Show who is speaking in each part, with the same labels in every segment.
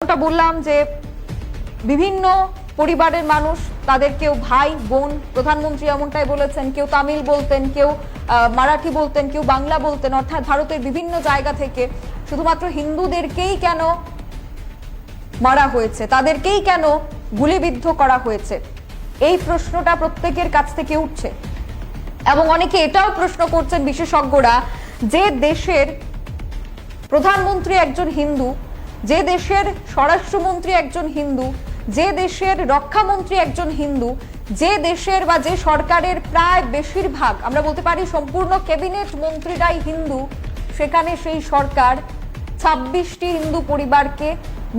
Speaker 1: বললাম যে বিভিন্ন পরিবারের মানুষ, তাদের কেউ ভাই বোন, প্রধানমন্ত্রী এমনটাই বলেছেন, কেউ তামিল বলতেন, কেউ মারাঠি বলতেন, কেউ বাংলা বলতেন, অর্থাৎ ভারতের বিভিন্ন জায়গা থেকে শুধুমাত্র হিন্দুদেরকেই কেন মারা হয়েছে, তাদেরকেই কেন গুলিবিদ্ধ করা হয়েছে, এই প্রশ্নটা প্রত্যেকের কাছ থেকে উঠছে। এবং অনেকে এটাও প্রশ্ন করছেন বিশেষজ্ঞরা, যে দেশের প্রধানমন্ত্রী একজন হিন্দু, যে দেশের স্বরাষ্ট্রমন্ত্রী একজন হিন্দু, যে দেশের রক্ষামন্ত্রী একজন হিন্দু, যে দেশের বা যে সরকারের প্রায় বেশিরভাগ, আমরা বলতে পারি সম্পূর্ণ ক্যাবিনেট মন্ত্রীরাই হিন্দু, সেখানে সেই সরকার 26টি হিন্দু পরিবারকে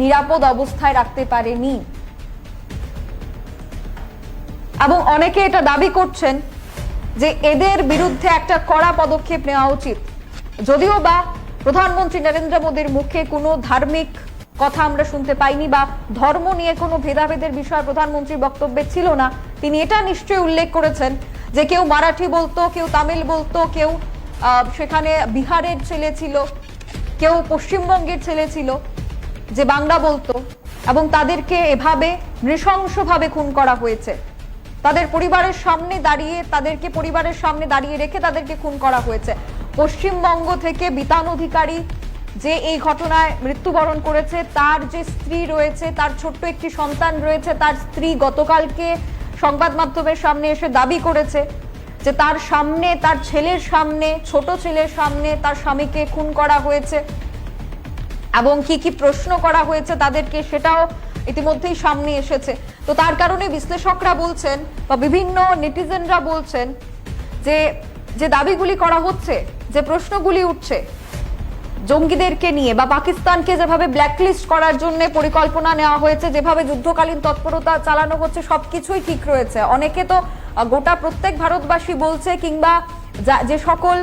Speaker 1: নিরাপদ অবস্থায় রাখতে পারেনি। এবং অনেকে এটা দাবি করছেন যে এদের বিরুদ্ধে একটা কড়া পদক্ষেপ নেওয়া উচিত। যদিও বা প্রধানমন্ত্রী নরেন্দ্র মোদীর মুখে কোনো ধার্মিক কথা আমরা শুনতে পাইনি, বা ধর্ম নিয়ে কোনো ভেদাভেদের বিষয় প্রধানমন্ত্রীর বক্তব্যে ছিল না, তিনি এটা নিশ্চয়ই উল্লেখ করেছেন যে কেউ মারাঠি বলতো, কেউ তামিল বলতো, কেউ সেখানে বিহারের ছেলে ছিল, কেউ পশ্চিমবঙ্গের ছেলে ছিল যে বাংলা বলতো, এবং তাদেরকে এভাবে নৃশংসভাবে খুন করা হয়েছে। তাদের পরিবারের সামনে দাঁড়িয়ে, তাদেরকে পরিবারের সামনে দাঁড়িয়ে রেখে তাদেরকে খুন করা হয়েছে। পশ্চিমবঙ্গ থেকে বিতান অধিকারী যে এই ঘটনায় মৃত্যুবরণ করেছে, তার যে স্ত্রী রয়েছে, তার ছোট্ট একটি সন্তান রয়েছে, তার স্ত্রী গতকালকে সংবাদ মাধ্যমের সামনে এসে দাবি করেছে যে তার সামনে, তার ছেলের সামনে, ছোট ছেলের সামনে তার স্বামীকে খুন করা হয়েছে, এবং কি কি প্রশ্ন করা হয়েছে তাদেরকে সেটাও ইতিমধ্যেই সামনে এসেছে। তো তার কারণে বিশ্লেষকরা বলছেন বা বিভিন্ন নেটিজেনরা বলছেন যে যে দাবিগুলি করা হচ্ছে, যে প্রশ্নগুলি উঠছে জঙ্গিদেরকে নিয়ে, বা পাকিস্তানকে যেভাবে ব্ল্যাকলিস্ট করার জন্য পরিকল্পনা নেওয়া হয়েছে, যেভাবে যুদ্ধকালীন তৎপরতা চালানো হচ্ছে, সবকিছুই ঠিক রয়েছে। অনেকে তো গোটা প্রত্যেক ভারতবাসী বলছে, কিংবা যে সকল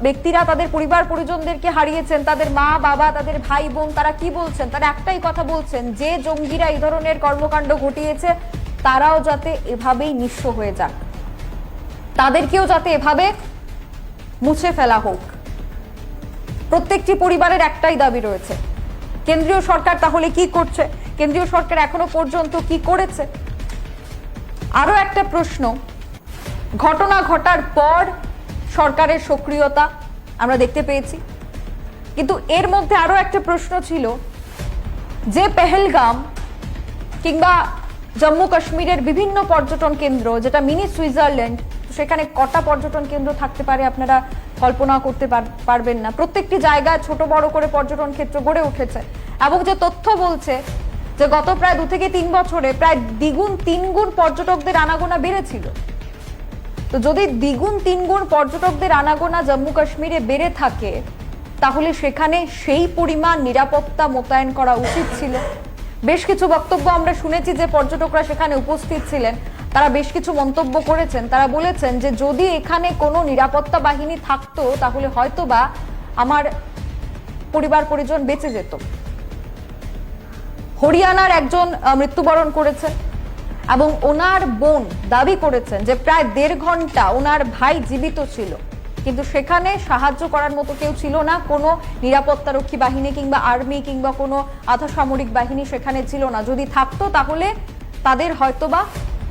Speaker 1: ব্যক্তিরা তাদের পরিবার পরিজনদেরকে হারিয়েছেন, তাদের মা বাবা, তাদের ভাই বোন, তারা কি বলছেন? তারা একটাই কথা বলছেন, যে জঙ্গিরা এই ধরনের কর্মকাণ্ড ঘটিয়েছে তারাও যাতে এভাবেই নিঃস্ব হয়ে যাক, তাদেরকেও যাতে এভাবে মুছে ফেলা হোক। প্রত্যেকটি পরিবারের একটাই দাবি রয়েছে। কেন্দ্রীয় সরকার তাহলে কি করছে? কেন্দ্রীয় সরকার এখনো পর্যন্ত কি করেছে? আরো একটা প্রশ্ন, ঘটনা ঘটার পর সরকারের সক্রিয়তা আমরা দেখতে পেয়েছি, কিন্তু এর মধ্যে আরো একটা প্রশ্ন ছিল যে পেহেলগাম কিংবা জম্মু কাশ্মীরের বিভিন্ন পর্যটন কেন্দ্র, যেটা মিনি সুইজারল্যান্ড, সেখানে কটা পর্যটন কেন্দ্র থাকতে পারে আপনারা কল্পনা করতে পারবেন না। প্রত্যেকটি জায়গায় ছোট বড় করে পর্যটন ক্ষেত্র গড়ে উঠেছে, এবং যে তথ্য বলছে যে গত প্রায় 2 থেকে 3 বছরে প্রায় দ্বিগুণ 3 গুণ পর্যটকদের আনাগোনা বেড়েছিল। তো যদি দ্বিগুণ 3 গুণ পর্যটকদের আনাগোনা জম্মু কাশ্মীরে বেড়ে থাকে, তাহলে সেখানে সেই পরিমাণ নিরাপত্তা মোতায়েন করা উচিত ছিল। বেশ কিছু বক্তব্য আমরা শুনেছি যে পর্যটকরা সেখানে উপস্থিত ছিলেন, তারা বেশ কিছু মন্তব্য করেছেন। তারা বলেছেন যে যদি এখানে কোনো নিরাপত্তা বাহিনী থাকতো তাহলে হয়তোবা আমার পরিবার পরিজন বেঁচে যেত। হরিয়ানার একজন মৃত্যুবরণ করেছেন, এবং ওনার বোন দাবি করেছেন যে প্রায় 1.5 ঘন্টা ওনার ভাই জীবিত ছিল, কিন্তু সেখানে সাহায্য করার মতো কেউ ছিল না, কোনো নিরাপত্তারক্ষী বাহিনী কিংবা আর্মি কিংবা কোনো আধা সামরিক বাহিনী সেখানে ছিল না। যদি থাকতো তাহলে তাদের হয়তোবা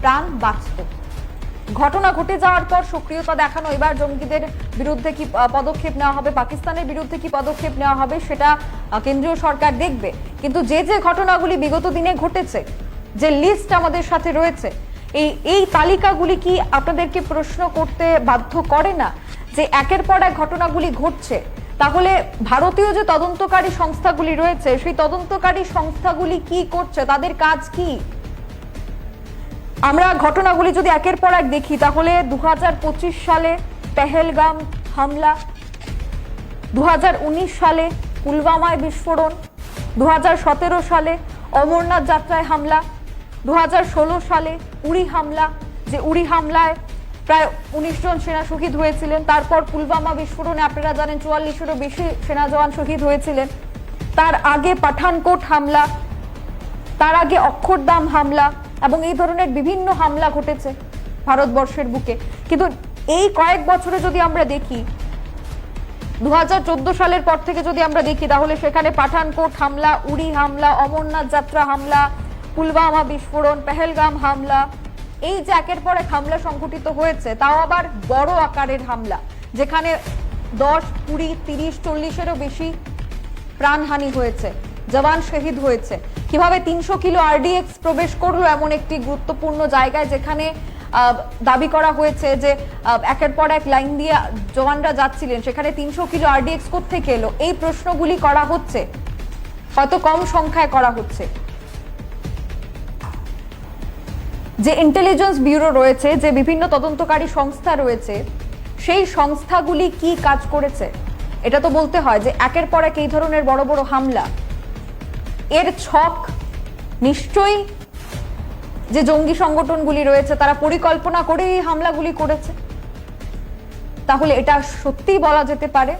Speaker 1: প্রাণ বাঁচত। ঘটনা ঘটে যাওয়ার পর সক্রিয়তা দেখানো, এবার জঙ্গিদের বিরুদ্ধে কি পদক্ষেপ নেওয়া হবে, পাকিস্তানের বিরুদ্ধে কি পদক্ষেপ নেওয়া হবে, সেটা কেন্দ্রীয় সরকার দেখবে। কিন্তু যে যে ঘটনাগুলি বিগত দিনে ঘটেছে, যে লিস্ট আমাদের সাথে রয়েছে, এই তালিকাগুলি কি আপনাদেরকে প্রশ্ন করতে বাধ্য করে না যে একের পর এক ঘটনাগুলি ঘটছে, তাহলে ভারতীয় যে তদন্তকারী সংস্থাগুলি রয়েছে, সেই তদন্তকারী সংস্থাগুলি কি করছে, তাদের কাজ কি? আমরা ঘটনাগুলি যদি একের পর এক দেখি, তাহলে 2025 সালে পেহেলগাম হামলা, 2019 সালে পুলওয়ামায় বিস্ফোরণ, 2017 সালে অমরনাথ যাত্রায় হামলা, 2016 সালে উরি হামলা, যে উরি হামলায় প্রায় 19 জন সেনা শহীদ হয়েছিলেন। তারপর পুলওয়ামা বিস্ফোরণে আপনারা জানেন 44-এরও বেশি সেনা জওয়ান শহীদ হয়েছিলেন। তার আগে পাঠানকোট হামলা, তার আগে অক্ষরধাম হামলা, এবং এই ধরনের বিভিন্ন হামলা ঘটেছে ভারতবর্ষের বুকে। কিন্তু এই কয়েক বছরে যদি আমরা দেখি, 2014 সালের পর থেকে যদি আমরা দেখি তাহলে সেখানে পাঠানকোট হামলা, উড়ি হামলা, অমরনাথ যাত্রা হামলা, পুলওয়ামা বিস্ফোরণ, পেহেলগাম হামলা, এই যে একের পর এক হামলা সংঘটিত হয়েছে, তাও আবার বড় আকারের হামলা, যেখানে 10, 20, 30, 40-এরও বেশি প্রাণহানি হয়েছে, জওয়ান শহীদ হয়েছে। কিভাবে 300 কিলো আরডিএক্স প্রবেশ করলো এমন একটি গুরুত্বপূর্ণ জায়গায়, যেখানে দাবি করা হয়েছে যে একের পর এক লাইন দিয়ে জওয়ানরা যাচ্ছিলেন, সেখানে 300 কিলো আরডিএক্স কোত্থেকে এলো? এই প্রশ্নগুলি করা হচ্ছে, হয়তো কম সংখ্যায় করা হচ্ছে। যে ইন্টেলিজেন্স ব্যুরো রয়েছে, যে বিভিন্ন তদন্তকারী সংস্থা রয়েছে, সেই সংস্থাগুলি কি কাজ করেছে? এটা তো বলতে হয় যে একের পর এক এই ধরনের বড় বড় হামলা, এর ছক নিশ্চয়ই যে জঙ্গি সংগঠনগুলি রয়েছে তারা পরিকল্পনা করে এই হামলাগুলি করেছে। তাহলে এটা সত্যিই বলা যেতে পারে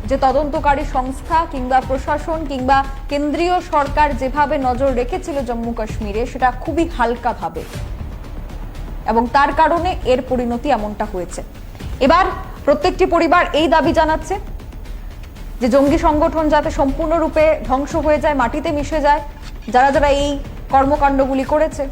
Speaker 1: যে তদন্তকারী সংস্থা কিংবা প্রশাসন কিংবা কেন্দ্রীয় সরকার যেভাবে নজর রেখেছিল জম্মু কাশ্মীরে, সেটা খুবই হালকাভাবে, এবং তার কারণে এর পরিণতি এমনটা হয়েছে। এবার প্রত্যেকটি পরিবার এই দাবি জানাচ্ছে যে জঙ্গি সংগঠন যাতে সম্পূর্ণরূপে ধ্বংস হয়ে যায়, মাটিতে মিশে যায়, যারা যারা এই কর্মকাণ্ডগুলি করেছে।